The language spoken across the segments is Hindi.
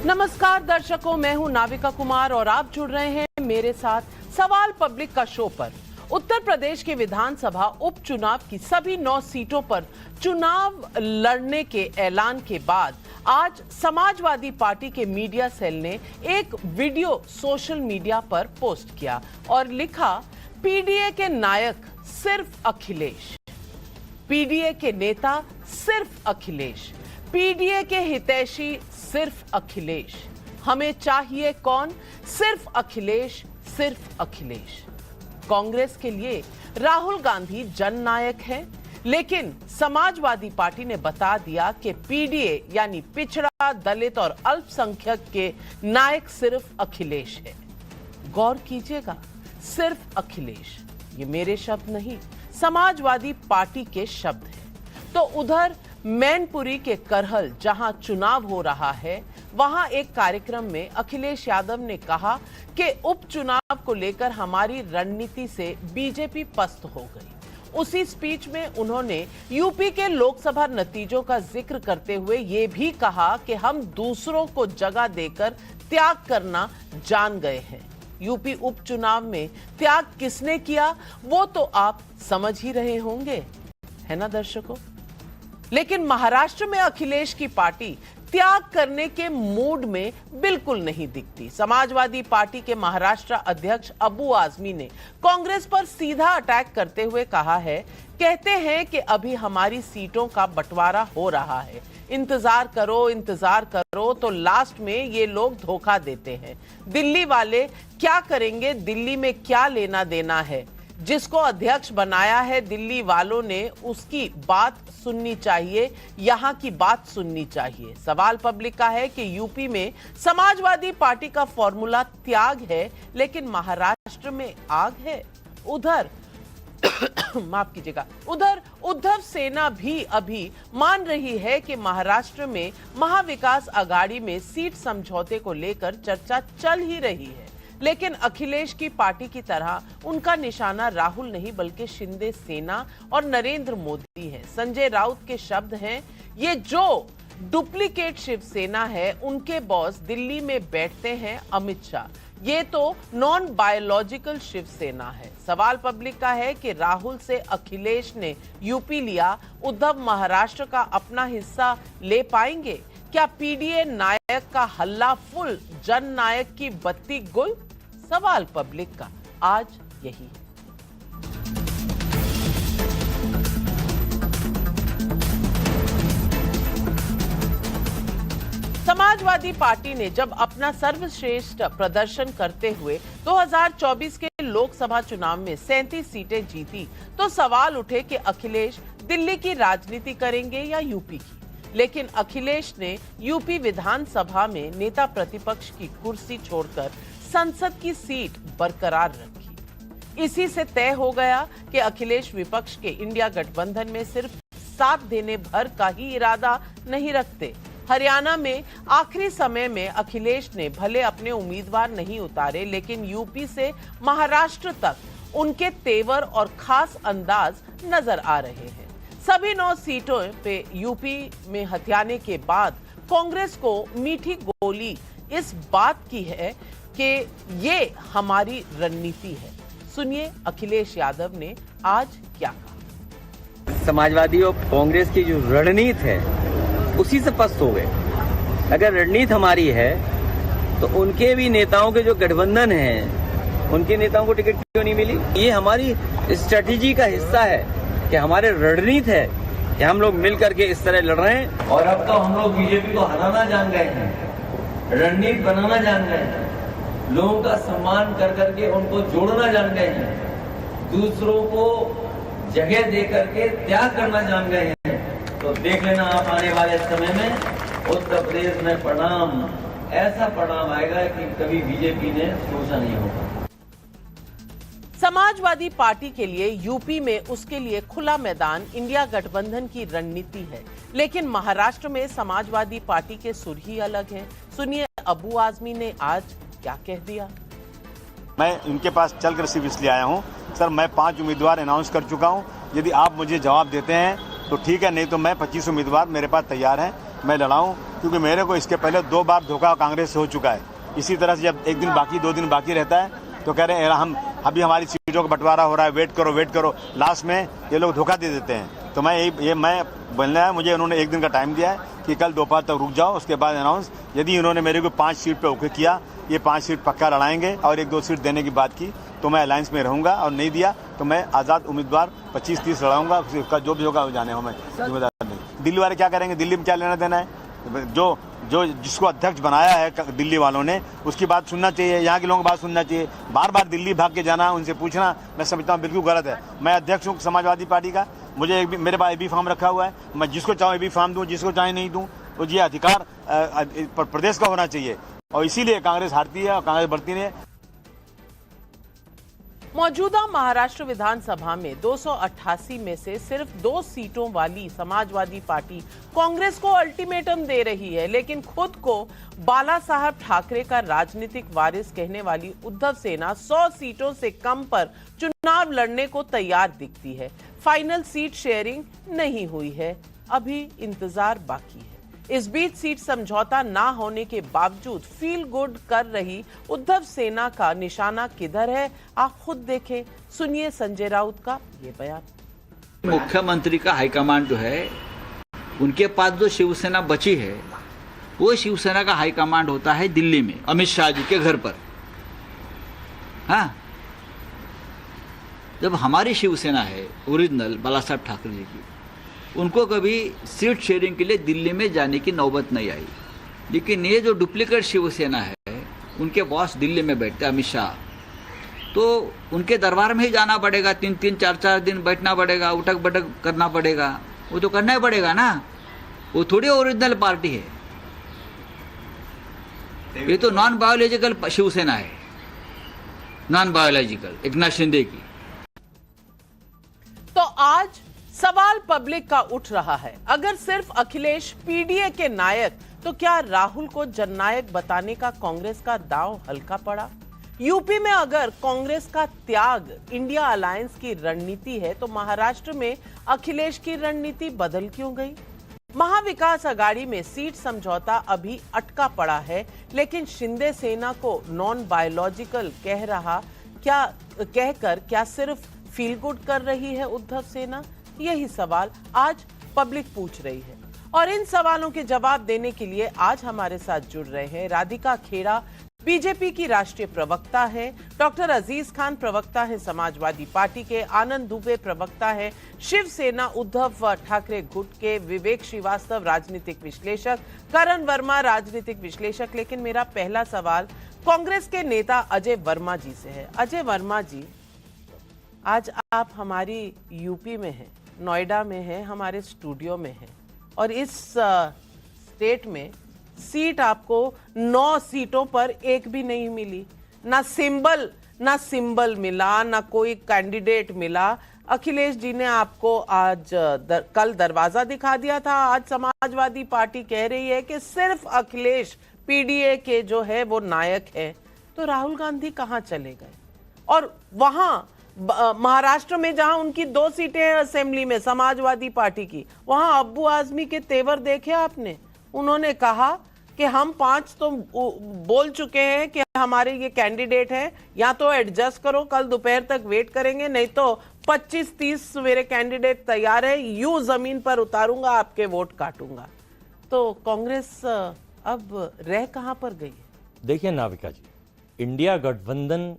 नमस्कार दर्शकों, मैं हूं नाविका कुमार और आप जुड़ रहे हैं मेरे साथ सवाल पब्लिक का शो पर। उत्तर प्रदेश के विधानसभा उपचुनाव की सभी 9 सीटों पर चुनाव लड़ने के ऐलान के बाद आज समाजवादी पार्टी के मीडिया सेल ने एक वीडियो सोशल मीडिया पर पोस्ट किया और लिखा, पीडीए के नायक सिर्फ अखिलेश, पीडीए के नेता सिर्फ अखिलेश, पीडीए के हितैषी सिर्फ अखिलेश, हमें चाहिए कौन? सिर्फ अखिलेश, सिर्फ अखिलेश। कांग्रेस के लिए राहुल गांधी जननायक हैं, लेकिन समाजवादी पार्टी ने बता दिया कि पीडीए यानी पिछड़ा, दलित और अल्पसंख्यक के नायक सिर्फ अखिलेश है। गौर कीजिएगा, सिर्फ अखिलेश, ये मेरे शब्द नहीं, समाजवादी पार्टी के शब्द हैं। तो उधर मैनपुरी के करहल जहां चुनाव हो रहा है, वहां एक कार्यक्रम में अखिलेश यादव ने कहा कि उपचुनाव को लेकर हमारी रणनीति से बीजेपी पस्त हो गई। उसी स्पीच में उन्होंने यूपी के लोकसभा नतीजों का जिक्र करते हुए ये भी कहा कि हम दूसरों को जगह देकर त्याग करना जान गए हैं। यूपी उपचुनाव में त्याग किसने किया वो तो आप समझ ही रहे होंगे, है ना दर्शकों? लेकिन महाराष्ट्र में अखिलेश की पार्टी त्याग करने के मूड में बिल्कुल नहीं दिखती। समाजवादी पार्टी के महाराष्ट्र अध्यक्ष अबू आजमी ने कांग्रेस पर सीधा अटैक करते हुए कहा है, कहते हैं कि अभी हमारी सीटों का बंटवारा हो रहा है, इंतजार करो तो लास्ट में ये लोग धोखा देते हैं। दिल्ली वाले क्या करेंगे, दिल्ली में क्या लेना देना है? जिसको अध्यक्ष बनाया है दिल्ली वालों ने, उसकी बात सुननी चाहिए, यहां की बात सुननी चाहिए। सवाल पब्लिक का है कि यूपी में समाजवादी पार्टी का फॉर्मूला त्याग है, लेकिन महाराष्ट्र में आग है। उधर माफ कीजिएगा, उधर उद्धव सेना भी अभी मान रही है कि महाराष्ट्र में महाविकास आघाड़ी में सीट समझौते को लेकर चर्चा चल ही रही है, लेकिन अखिलेश की पार्टी की तरह उनका निशाना राहुल नहीं बल्कि शिंदे सेना और नरेंद्र मोदी है। संजय राउत के शब्द हैं, ये जो डुप्लीकेट शिवसेना है उनके बॉस दिल्ली में बैठते हैं अमित शाह, ये तो नॉन बायोलॉजिकल शिवसेना है। सवाल पब्लिक का है कि राहुल से अखिलेश ने यूपी लिया, उद्धव महाराष्ट्र का अपना हिस्सा ले पाएंगे? क्या पीडीए नायक का हल्ला फुल, जन नायक की बत्ती गुल? सवाल पब्लिक का आज यही है। समाजवादी पार्टी ने जब अपना सर्वश्रेष्ठ प्रदर्शन करते हुए 2024 के लोकसभा चुनाव में 37 सीटें जीती, तो सवाल उठे कि अखिलेश दिल्ली की राजनीति करेंगे या यूपी की। लेकिन अखिलेश ने यूपी विधानसभा में नेता प्रतिपक्ष की कुर्सी छोड़कर संसद की सीट बरकरार रखी। इसी से तय हो गया कि अखिलेश विपक्ष के इंडिया गठबंधन में सिर्फ साथ देने भर का ही इरादा नहीं रखते। हरियाणा में आखिरी समय में अखिलेश ने भले अपने उम्मीदवार नहीं उतारे, लेकिन यूपी से महाराष्ट्र तक उनके तेवर और खास अंदाज नजर आ रहे हैं। सभी 9 सीटों पे यूपी में हथियाने के बाद कांग्रेस को मीठी गोली इस बात की है कि ये हमारी रणनीति है। सुनिए अखिलेश यादव ने आज क्या कहा। समाजवादी और कांग्रेस की जो रणनीति है उसी से पस्त हो गए। अगर रणनीति हमारी है तो उनके भी नेताओं के जो गठबंधन हैं उनके नेताओं को टिकट क्यों नहीं मिली? ये हमारी स्ट्रेटेजी का हिस्सा है कि हमारे रणनीति है कि हम लोग मिल करके इस तरह लड़ रहे हैं। और अब तो हम लोग बीजेपी को हराना जान गए हैं, रणनीति बनाना जान गए हैं, लोगों का सम्मान कर करके उनको जोड़ना जान गए हैं, दूसरों को जगह दे करके त्याग करना जान गए हैं। तो देख लेना आप आने वाले समय में उत्तर प्रदेश में परिणाम, ऐसा परिणाम आएगा कि कभी बीजेपी ने सोचा नहीं होगा। समाजवादी पार्टी के लिए यूपी में उसके लिए खुला मैदान इंडिया गठबंधन की रणनीति है, लेकिन महाराष्ट्र में समाजवादी पार्टी के सुर ही अलग हैं। सुनिए अबू आजमी ने आज क्या कह दिया। मैं इनके पास चलकर सिर्फ इसलिए आया हूं, सर मैं 5 उम्मीदवार अनाउंस कर चुका हूं, यदि आप मुझे जवाब देते हैं तो ठीक है, नहीं तो मैं 25 उम्मीदवार मेरे पास तैयार हैं। मैं लड़ाऊं, क्योंकि मेरे को इसके पहले 2 बार धोखा कांग्रेस से हो चुका है। इसी तरह से जब 1 दिन बाकी 2 दिन बाकी रहता है तो कह रहे हैं हम अभी हमारी सीटों का बंटवारा हो रहा है, वेट करो, लास्ट में ये लोग धोखा दे देते हैं। तो मैं बोलना है, मुझे उन्होंने 1 दिन का टाइम दिया है कि कल दोपहर तक रुक जाओ, उसके बाद अनाउंस। यदि उन्होंने मेरे को 5 सीट पे ओके किया, ये 5 सीट पक्का लड़ाएंगे और 1-2 सीट देने की बात की तो मैं अलायंस में रहूंगा, और नहीं दिया तो मैं आज़ाद उम्मीदवार 25-30 लड़ाऊंगा, उसका जो भी होगा जाने हो, मैं जिम्मेदार नहीं। दिल्ली वाले क्या करेंगे, दिल्ली में क्या लेना देना है? जो जिसको अध्यक्ष बनाया है दिल्ली वालों ने, उसकी बात सुनना चाहिए, यहाँ के लोगों की बात सुनना चाहिए। बार बार दिल्ली भाग के जाना, उनसे पूछना, मैं समझता हूँ बिल्कुल गलत है। मैं अध्यक्ष हूँ समाजवादी पार्टी का, मुझे मेरे पास AB फॉर्म रखा हुआ है, मैं जिसको चाहूँ AB फॉर्म दूँ, जिसको चाहे नहीं दूँ, तो ये अधिकार प्रदेश का होना चाहिए। और इसीलिए कांग्रेस हारती है और कांग्रेस बढ़ती नहीं है। मौजूदा महाराष्ट्र विधानसभा में 288 में से सिर्फ 2 सीटों वाली समाजवादी पार्टी कांग्रेस को अल्टीमेटम दे रही है, लेकिन खुद को बाला साहब ठाकरे का राजनीतिक वारिस कहने वाली उद्धव सेना 100 सीटों से कम पर चुनाव लड़ने को तैयार दिखती है। फाइनल सीट शेयरिंग नहीं हुई है, अभी इंतजार बाकी है। इस बीच सीट समझौता ना होने के बावजूद फील गुड कर रही उद्धव सेना का निशाना किधर है, आप खुद देखें, सुनिए संजय राउत का ये बयान। मुख्यमंत्री का हाईकमांड जो है, उनके पास जो शिवसेना बची है, वो शिवसेना का हाईकमांड होता है दिल्ली में अमित शाह जी के घर पर। हाँ, जब हमारी शिवसेना है ओरिजिनल बाला साहब ठाकरे जी की, उनको कभी सीट शेयरिंग के लिए दिल्ली में जाने की नौबत नहीं आई। लेकिन ये जो डुप्लीकेट शिवसेना है, उनके बॉस दिल्ली में बैठते अमित शाह, तो उनके दरबार में ही जाना पड़ेगा, 3-3, 4-4 दिन बैठना पड़ेगा, उठक बैठक करना पड़ेगा। वो तो करना ही पड़ेगा ना, वो थोड़ी ओरिजिनल पार्टी है, ये तो नॉन बायोलॉजिकल शिवसेना है, नॉन बायोलॉजिकल एकनाथ शिंदे की। तो आज सवाल पब्लिक का उठ रहा है, अगर सिर्फ अखिलेश पीडीए के नायक, तो क्या राहुल को जननायक बताने का कांग्रेस का दांव हल्का पड़ा? यूपी में अगर कांग्रेस का त्याग इंडिया अलायंस की रणनीति है, तो महाराष्ट्र में अखिलेश की रणनीति बदल क्यों गई? महाविकास आघाड़ी में सीट समझौता अभी अटका पड़ा है, लेकिन शिंदे सेना को नॉन बायोलॉजिकल कहकर क्या सिर्फ फील गुड कर रही है उद्धव सेना? यही सवाल आज पब्लिक पूछ रही है, और इन सवालों के जवाब देने के लिए आज हमारे साथ जुड़ रहे हैं राधिका खेड़ा, बीजेपी की राष्ट्रीय प्रवक्ता है, डॉक्टर अजीज खान प्रवक्ता है समाजवादी पार्टी के, आनंद दुबे प्रवक्ता है शिवसेना उद्धव ठाकरे गुट के, विवेक श्रीवास्तव राजनीतिक विश्लेषक, करण वर्मा राजनीतिक विश्लेषक। लेकिन मेरा पहला सवाल कांग्रेस के नेता अजय वर्मा जी से है। अजय वर्मा जी, आज आप हमारी यूपी में हैं, नोएडा में हैं, हमारे स्टूडियो में हैं, और इस स्टेट में सीट आपको 9 सीटों पर एक भी नहीं मिली, ना सिंबल मिला, ना कोई कैंडिडेट मिला। अखिलेश जी ने आपको आज कल दरवाजा दिखा दिया था, आज समाजवादी पार्टी कह रही है कि सिर्फ अखिलेश पीडीए के जो है वो नायक है। तो राहुल गांधी कहां चले गए? और वहां महाराष्ट्र में जहां उनकी 2 सीटें हैं असेंबली में समाजवादी पार्टी की, वहां अब्बू आजमी के तेवर देखे आपने? उन्होंने कहा कि हम 5 तो बोल चुके हैं कि हमारे ये कैंडिडेट हैं, या तो एडजस्ट करो, कल दोपहर तक वेट करेंगे, नहीं तो 25-30 मेरे कैंडिडेट तैयार है, यूं जमीन पर उतारूंगा, आपके वोट काटूंगा। तो कांग्रेस अब रह कहां पर गई है? देखिए नाविका जी, इंडिया गठबंधन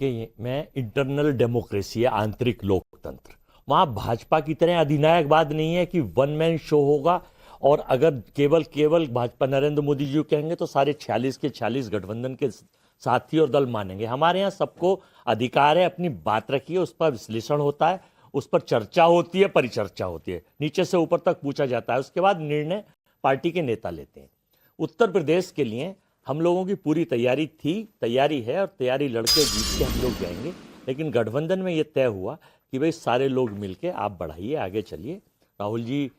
के में इंटरनल डेमोक्रेसी है, आंतरिक लोकतंत्र। वहां भाजपा की तरह अधिनायकवाद नहीं है कि वन मैन शो होगा, और अगर केवल भाजपा नरेंद्र मोदी जी कहेंगे तो सारे 46 के 46 गठबंधन के साथी और दल मानेंगे। हमारे यहाँ सबको अधिकार है, अपनी बात रखिए, उस पर विश्लेषण होता है, उस पर चर्चा होती है, परिचर्चा होती है, नीचे से ऊपर तक पूछा जाता है, उसके बाद निर्णय पार्टी के नेता लेते हैं। उत्तर प्रदेश के लिए हम लोगों की पूरी तैयारी है, और तैयारी लड़के जीत के हम लोग जाएंगे। लेकिन गठबंधन में ये तय हुआ कि भाई सारे लोग मिलके आप बढ़ाइए, आगे चलिए। राहुल जी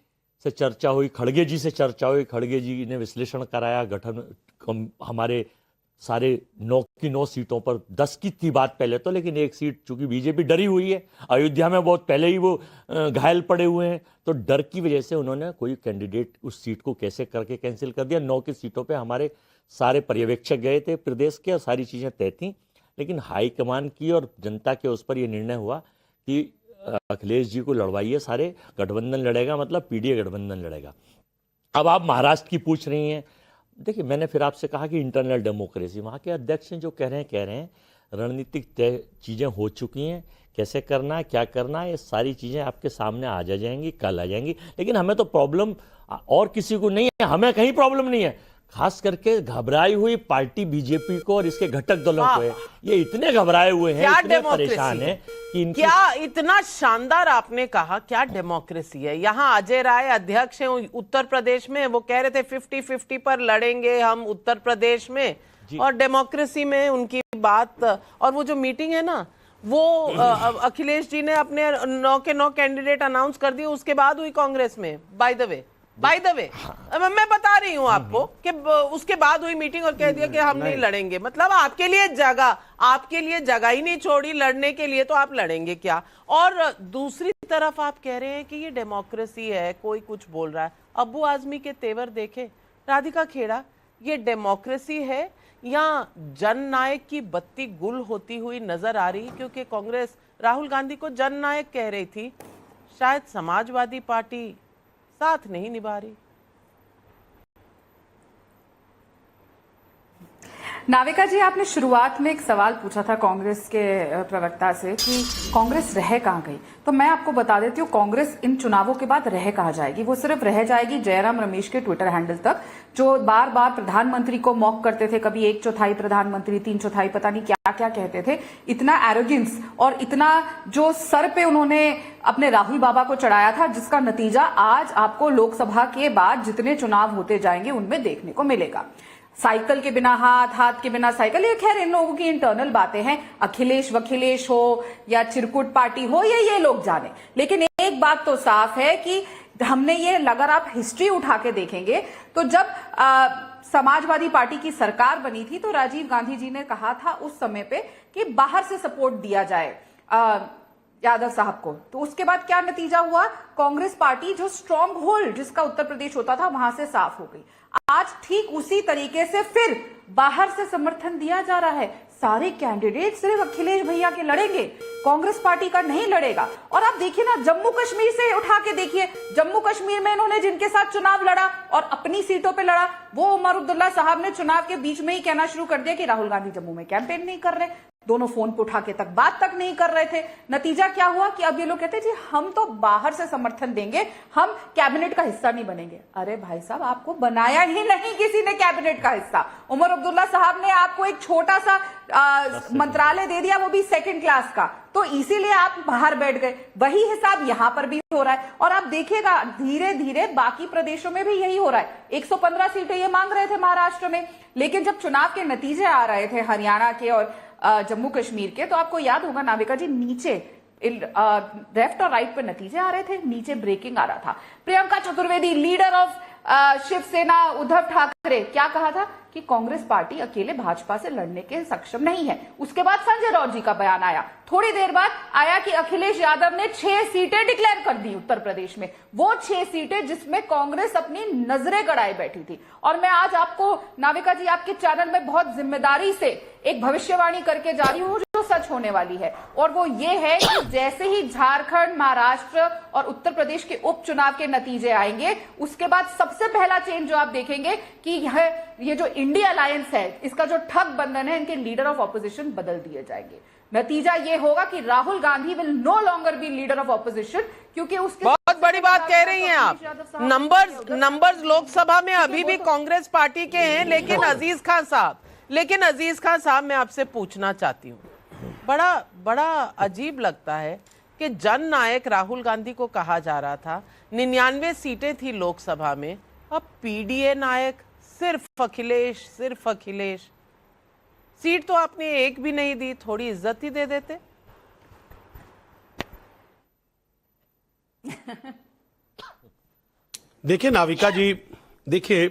से चर्चा हुई, खड़गे जी से चर्चा हुई, खड़गे जी ने विश्लेषण कराया, हमारे सारे 9 की 9 सीटों पर 10 की थी बात पहले तो, लेकिन एक सीट चूंकि बीजेपी डरी हुई है, अयोध्या में बहुत पहले ही वो घायल पड़े हुए हैं, तो डर की वजह से उन्होंने कोई कैंडिडेट उस सीट को कैसे करके कैंसिल कर दिया। 9 की सीटों पे हमारे सारे पर्यवेक्षक गए थे प्रदेश के और सारी चीज़ें तय थी, लेकिन हाईकमान की और जनता के उस पर यह निर्णय हुआ कि अखिलेश जी को लड़वाइए, सारे गठबंधन लड़ेगा, मतलब पीडीए गठबंधन लड़ेगा। अब आप महाराष्ट्र की पूछ रही हैं, देखिए मैंने फिर आपसे कहा कि इंटरनल डेमोक्रेसी, वहाँ के अध्यक्ष हैं जो कह रहे हैं रणनीतिक तय चीज़ें हो चुकी हैं, कैसे करना है क्या करना है ये सारी चीज़ें आपके सामने आ जाएंगी, कल आ जाएंगी। लेकिन हमें तो प्रॉब्लम और किसी को नहीं है, हमें कहीं प्रॉब्लम नहीं है, खास करके घबराई हुई पार्टी बीजेपी को और इसके घटक दलों को है। ये इतने घबराए हुए हैं, इतने परेशान हैं कि इनकी क्या इतना शानदार आपने कहा, क्या डेमोक्रेसी है। यहाँ अजय राय अध्यक्ष हैं उत्तर प्रदेश में, वो कह रहे थे 50-50 पर लड़ेंगे हम उत्तर प्रदेश में, और डेमोक्रेसी में उनकी बात। और वो जो मीटिंग है ना, वो अखिलेश जी ने अपने 9 के 9 कैंडिडेट अनाउंस कर दिए, उसके बाद हुई कांग्रेस में। बाय द वे मैं बता रही हूं आपको कि उसके बाद हुई मीटिंग और कह दिया कि हम नहीं लड़ेंगे। मतलब आपके लिए जगह ही नहीं छोड़ी लड़ने के लिए, तो आप लड़ेंगे क्या। और दूसरी तरफ आप कह रहे हैं कि ये डेमोक्रेसी है, कोई कुछ बोल रहा है। अब्बू आजमी के तेवर देखे, राधिका खेड़ा, ये डेमोक्रेसी है या जननायक की बत्ती गुल होती हुई नजर आ रही। क्योंकि कांग्रेस राहुल गांधी को जननायक कह रही थी, शायद समाजवादी पार्टी साथ नहीं निभा रही। नाविका जी, आपने शुरुआत में एक सवाल पूछा था कांग्रेस के प्रवक्ता से कि कांग्रेस रह कहाँ गई। तो मैं आपको बता देती हूँ, कांग्रेस इन चुनावों के बाद रह कहाँ जाएगी। वो सिर्फ रह जाएगी जयराम रमेश के ट्विटर हैंडल तक, जो बार बार प्रधानमंत्री को मॉक करते थे, कभी 1/4 प्रधानमंत्री, 3/4, पता नहीं क्या क्या कहते थे। इतना एरोगेंस और इतना जो सर पे उन्होंने अपने राहुल बाबा को चढ़ाया था, जिसका नतीजा आज आपको लोकसभा के बाद जितने चुनाव होते जाएंगे उनमें देखने को मिलेगा। साइकिल के बिना हाथ, हाथ के बिना साइकिल, ये खैर इन लोगों की इंटरनल बातें हैं। अखिलेश वखिलेश हो या चिरकुट पार्टी हो, ये लोग जाने। लेकिन एक बात तो साफ है कि हमने ये, अगर आप हिस्ट्री उठा के देखेंगे तो जब समाजवादी पार्टी की सरकार बनी थी तो राजीव गांधी जी ने कहा था उस समय पे कि बाहर से सपोर्ट दिया जाए यादव साहब को। तो उसके बाद क्या नतीजा हुआ, कांग्रेस पार्टी जो स्ट्रॉन्ग होल्ड जिसका उत्तर प्रदेश होता था वहां से साफ हो गई। आज ठीक उसी तरीके से फिर बाहर से समर्थन दिया जा रहा है। सारे कैंडिडेट सिर्फ अखिलेश भैया के लड़ेंगे, कांग्रेस पार्टी का नहीं लड़ेगा। और आप देखिए ना, जम्मू कश्मीर से उठा के देखिए, जम्मू कश्मीर में इन्होंने जिनके साथ चुनाव लड़ा और अपनी सीटों पे लड़ा, वो उमर अब्दुल्ला साहब ने चुनाव के बीच में ही कहना शुरू कर दिया कि राहुल गांधी जम्मू में कैंपेन नहीं कर रहे। दोनों फोन पे उठा के तक बात तक नहीं कर रहे थे। नतीजा क्या हुआ कि अब ये लोग कहते हैं जी हम तो बाहर से समर्थन देंगे, हम कैबिनेट का हिस्सा नहीं बनेंगे। अरे भाई साहब, आपको बनाया ही नहीं किसी ने कैबिनेट का हिस्सा। उमर अब्दुल्ला साहब ने आपको एक छोटा सा मंत्रालय दे दिया, वो भी सेकंड क्लास का, तो इसीलिए आप बाहर बैठ गए। वही हिसाब यहां पर भी हो रहा है। और आप देखिएगा धीरे धीरे बाकी प्रदेशों में भी यही हो रहा है। 115 सीटें ये मांग रहे थे महाराष्ट्र में, लेकिन जब चुनाव के नतीजे आ रहे थे हरियाणा के और जम्मू कश्मीर के, तो आपको याद होगा नाविका जी, नीचे लेफ्ट और राइट पे नतीजे आ रहे थे, नीचे ब्रेकिंग आ रहा था। प्रियंका चतुर्वेदी, लीडर ऑफ शिवसेना उद्धव ठाकरे, क्या कहा था कि कांग्रेस पार्टी अकेले भाजपा से लड़ने के सक्षम नहीं है। उसके बाद संजय राउत जी का बयान आया, थोड़ी देर बाद आया कि अखिलेश यादव ने 6 सीटें डिक्लेयर कर दी उत्तर प्रदेश में, वो 6 सीटें जिसमें कांग्रेस अपनी नजरें गड़ाए बैठी थी। और मैं आज आपको नाविका जी आपके चैनल में बहुत जिम्मेदारी से एक भविष्यवाणी करके जा रही हूं जो सच होने वाली है, और वो ये है कि जैसे ही झारखंड, महाराष्ट्र और उत्तर प्रदेश के उपचुनाव के नतीजे आएंगे, उसके बाद सबसे पहला चेंज जो आप देखेंगे कि ये जो इंडिया अलायंस है, इसका जो ठग बंधन है, इनके लीडर ऑफ ऑपोजिशन बदल दिए जाएंगे। नतीजा ये होगा कि Rahul Gandhi will no longer be leader of opposition, क्योंकि उसके बहुत बड़ी बात कह रही हैं आप। नंबर्स लोकसभा में अभी भी कांग्रेस पार्टी के हैं, लेकिन अजीज खान साहब मैं आपसे पूछना चाहती हूँ, बड़ा अजीब लगता है कि जन नायक राहुल गांधी को कहा जा रहा था, 99 सीटें थी लोकसभा में, अब पीडीए नायक सिर्फ अखिलेश। सीट तो आपने एक भी नहीं दी, थोड़ी इज्जत ही दे देते। देखिए नाविका जी, देखिए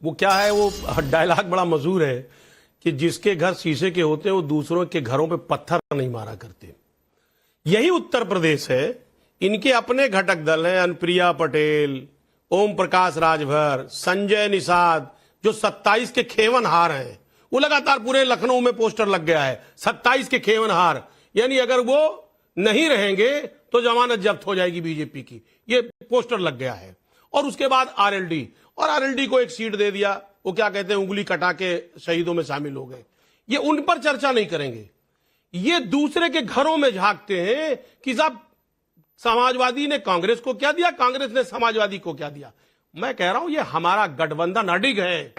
वो क्या है, वो डायलॉग बड़ा मशहूर है कि जिसके घर शीशे के होते हैं वो दूसरों के घरों पे पत्थर नहीं मारा करते। यही उत्तर प्रदेश है। इनके अपने घटक दल हैं अनुप्रिया पटेल, ओम प्रकाश राजभर, संजय निषाद, जो 27 के खेवनहार हैं। वो लगातार पूरे लखनऊ में पोस्टर लग गया है 27 के खेवनहार, यानी अगर वो नहीं रहेंगे तो जमानत जब्त हो जाएगी बीजेपी की, ये पोस्टर लग गया है। और उसके बाद आरएलडी, और आरएलडी को एक सीट दे दिया, वो क्या कहते हैं उंगली कटा के शहीदों में शामिल हो गए। ये उन पर चर्चा नहीं करेंगे। ये दूसरे के घरों में झांकते हैं कि साहब समाजवादी ने कांग्रेस को क्या दिया, कांग्रेस ने समाजवादी को क्या दिया। मैं कह रहा हूं ये हमारा गठबंधन अडिग है।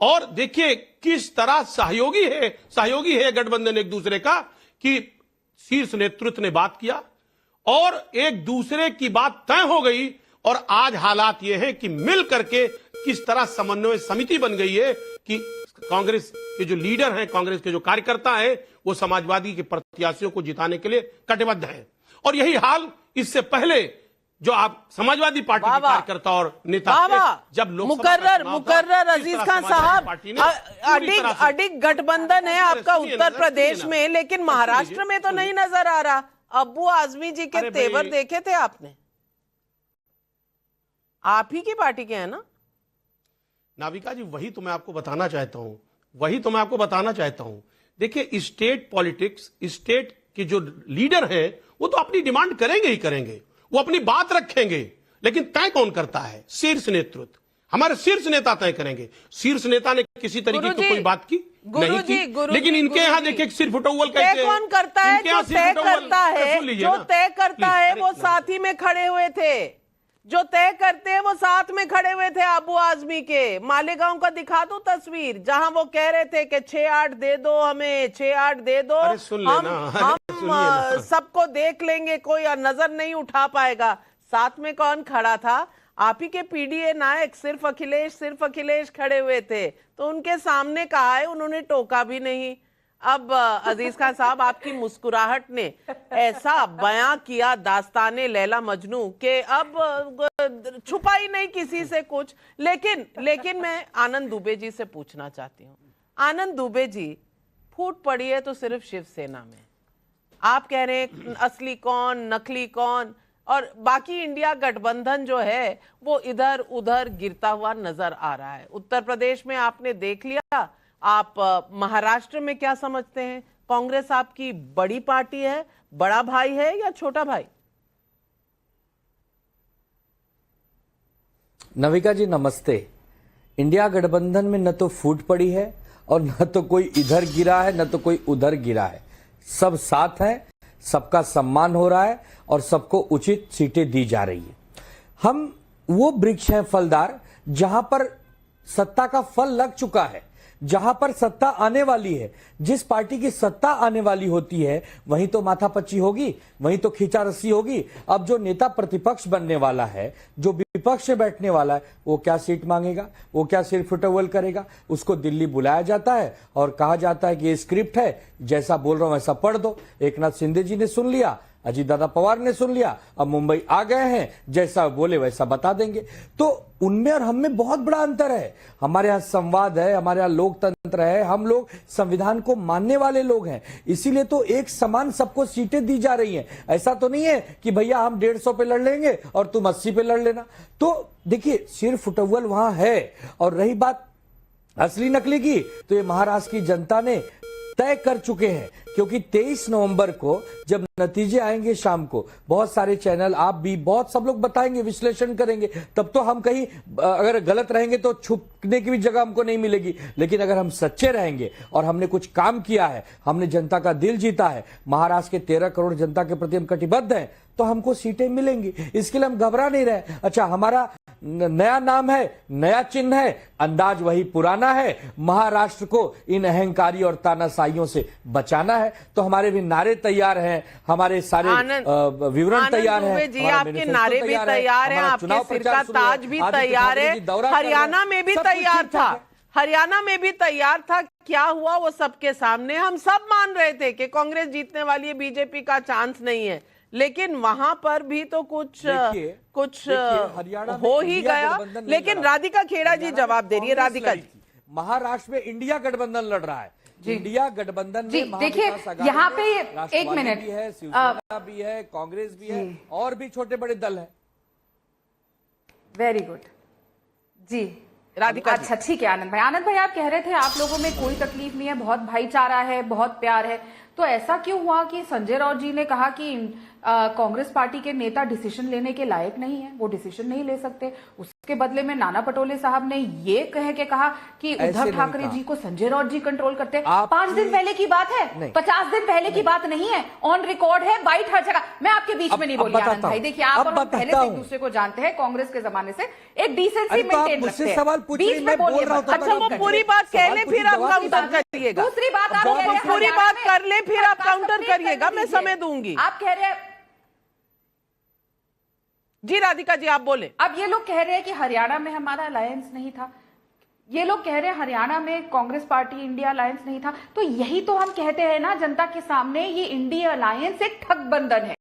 और देखिए किस तरह सहयोगी है गठबंधन एक दूसरे का, कि शीर्ष नेतृत्व ने बात किया और एक दूसरे की बात तय हो गई। और आज हालात यह है कि मिल करके किस तरह समन्वय समिति बन गई है कि कांग्रेस के जो लीडर हैं, कांग्रेस के जो कार्यकर्ता हैं, वो समाजवादी के प्रत्याशियों को जिताने के लिए कटिबद्ध हैं। और यही हाल इससे पहले जो आप समाजवादी पार्टी के कार्यकर्ता और नेता थे, जब मुकर्रर अजीज खान साहब, अडिग गठबंधन है आपका उत्तर प्रदेश में, लेकिन महाराष्ट्र में तो नहीं नजर आ रहा। अब्बू आजमी जी के तेवर देखे थे आपने? आप ही की पार्टी के हैं ना नाविका जी? वही तो मैं आपको बताना चाहता हूं। देखिए स्टेट पॉलिटिक्स, स्टेट के जो लीडर हैं वो तो अपनी डिमांड करेंगे ही करेंगे, वो अपनी बात रखेंगे, लेकिन तय कौन करता है? शीर्ष नेतृत्व, हमारे शीर्ष नेता तय करेंगे। शीर्ष नेता ने किसी तरीके की कोई बात की नहीं की, लेकिन इनके यहाँ देखिए सिर्फ फुटबॉल तय कौन करता है? जो तय करता है वो साथी में खड़े हुए थे, जो तय करते हैं वो साथ में खड़े हुए थे। अबू आजमी के मालेगांव का दिखा दो तस्वीर, जहां वो कह रहे थे कि 6-8 दे दो, हमें 6-8 दे दो, हम सबको देख लेंगे, कोई नजर नहीं उठा पाएगा। साथ में कौन खड़ा था? आप ही के पीडीए नायक सिर्फ अखिलेश खड़े हुए थे, तो उनके सामने कहा है, उन्होंने टोका भी नहीं। अब अजीज खान साहब, आपकी मुस्कुराहट ने ऐसा बयां किया दास्ताने लैला मजनू के अब छुपा ही नहीं किसी से कुछ। लेकिन मैं आनंद दुबे जी से पूछना चाहती हूँ। आनंद दुबे जी, फूट पड़ी है तो सिर्फ शिवसेना में, आप कह रहे हैं असली कौन नकली कौन, और बाकी इंडिया गठबंधन जो है वो इधर उधर गिरता हुआ नजर आ रहा है। उत्तर प्रदेश में आपने देख लिया, आप महाराष्ट्र में क्या समझते हैं? कांग्रेस आपकी बड़ी पार्टी है, बड़ा भाई है या छोटा भाई? नविका जी नमस्ते। इंडिया गठबंधन में न तो फूट पड़ी है और न तो कोई इधर गिरा है न तो कोई उधर गिरा है। सब साथ हैं, सबका सम्मान हो रहा है और सबको उचित सीटें दी जा रही है। हम वो वृक्ष हैं फलदार जहां पर सत्ता का फल लग चुका है, जहां पर सत्ता आने वाली है। जिस पार्टी की सत्ता आने वाली होती है वहीं तो माथापच्ची होगी, वहीं तो खींचा रस्सी होगी। अब जो नेता प्रतिपक्ष बनने वाला है, जो विपक्ष में बैठने वाला है, वो क्या सीट मांगेगा, वो क्या सिर फुटबॉल करेगा? उसको दिल्ली बुलाया जाता है और कहा जाता है कि ये स्क्रिप्ट है, जैसा बोल रहा हूं वैसा पढ़ दो। एकनाथ शिंदे जी ने सुन लिया, अजीत दादा पवार ने सुन लिया, अब मुंबई आ गए हैं, जैसा बोले वैसा बता देंगे। तो उनमें और हम में बहुत बड़ा अंतर है। हमारे यहाँ संवाद है, हमारे यहाँ लोकतंत्र है, हम लोग संविधान को मानने वाले लोग हैं, इसीलिए तो एक समान सबको सीटें दी जा रही हैं। ऐसा तो नहीं है कि भैया हम 150 पे लड़ लेंगे और तुम 80 पे लड़ लेना। तो देखिए सिर फुटबॉल वहां है। और रही बात असली नकली की, तो ये महाराष्ट्र की जनता ने तय कर चुके हैं, क्योंकि 23 नवंबर को जब नतीजे आएंगे शाम को, बहुत सारे चैनल, आप भी, बहुत सब लोग बताएंगे, विश्लेषण करेंगे, तब तो हम कहीं अगर गलत रहेंगे तो छुपने की भी जगह हमको नहीं मिलेगी। लेकिन अगर हम सच्चे रहेंगे और हमने कुछ काम किया है, हमने जनता का दिल जीता है, महाराष्ट्र के 13 करोड़ जनता के प्रति हम कटिबद्ध हैं, तो हमको सीटें मिलेंगी। इसके लिए हम घबरा नहीं रहे। अच्छा, हमारा नया नाम है, नया चिन्ह है, अंदाज वही पुराना है। महाराष्ट्र को इन अहंकारी और तानाशाहियों से बचाना है, तो हमारे भी नारे तैयार हैं, हमारे सारे विवरण तैयार हैं, आपके नारे भी तैयार हैं, आपके सिर का ताज भी तैयार है। हरियाणा में भी तैयार था, हरियाणा में भी तैयार था। क्या हुआ वो सबके सामने, हम सब मान रहे थे कि कांग्रेस जीतने वाली है, बीजेपी का चांस नहीं है, लेकिन वहां पर भी तो कुछ हो ही गया। लेकिन राधिका खेड़ा जी जवाब दे रही है। राधिका जी, महाराष्ट्र में इंडिया गठबंधन लड़ रहा है। जी। इंडिया गठबंधन जी, में देखिए, महाविकास आघाड़ी यहाँ में पे राष्ट्रवादी एक मिनट, भी है, शिवसेना भी है, कांग्रेस भी है और भी छोटे बड़े दल है। वेरी गुड जी राधिका जी। अच्छा ठीक है आनंद भाई आप कह रहे थे आप लोगों में कोई तकलीफ नहीं है, बहुत भाईचारा है, बहुत प्यार है, तो ऐसा क्यों हुआ कि संजय राउत जी ने कहा कि कांग्रेस पार्टी के नेता डिसीजन लेने के लायक नहीं है, वो डिसीजन नहीं ले सकते? उसके बदले में नाना पटोले साहब ने ये कह के कहा कि उद्धव ठाकरे जी को संजय राउत जी कंट्रोल करते हैं। 5 दिन पहले की बात है, 50 दिन पहले की बात नहीं है, ऑन रिकॉर्ड है, बाइट हर जगह। मैं आपके बीच में नहीं बोली आनंद भाई, देखिए आप और हम पहले से एक दूसरे को जानते हैं, कांग्रेस के जमाने से एक डिसेंसी मेंटेन रखते हैं। सवाल पूछ रही, मैं बोल रहा हूं। अच्छा वो पूरी बात कह ले फिर आप काउंटर करिएगा। दूसरी बात आप कह रहे हैं पूरी बात कर ले फिर आप काउंटर करिएगा, मैं समय दूंगी। आप कह रहे हैं जी राधिका जी आप बोले। अब ये लोग कह रहे हैं कि हरियाणा में हमारा अलायंस नहीं था, ये लोग कह रहे हैं हरियाणा में कांग्रेस पार्टी इंडिया अलायंस नहीं था, तो यही तो हम कहते हैं ना जनता के सामने, ये इंडिया अलायंस एक ठग बंधन है।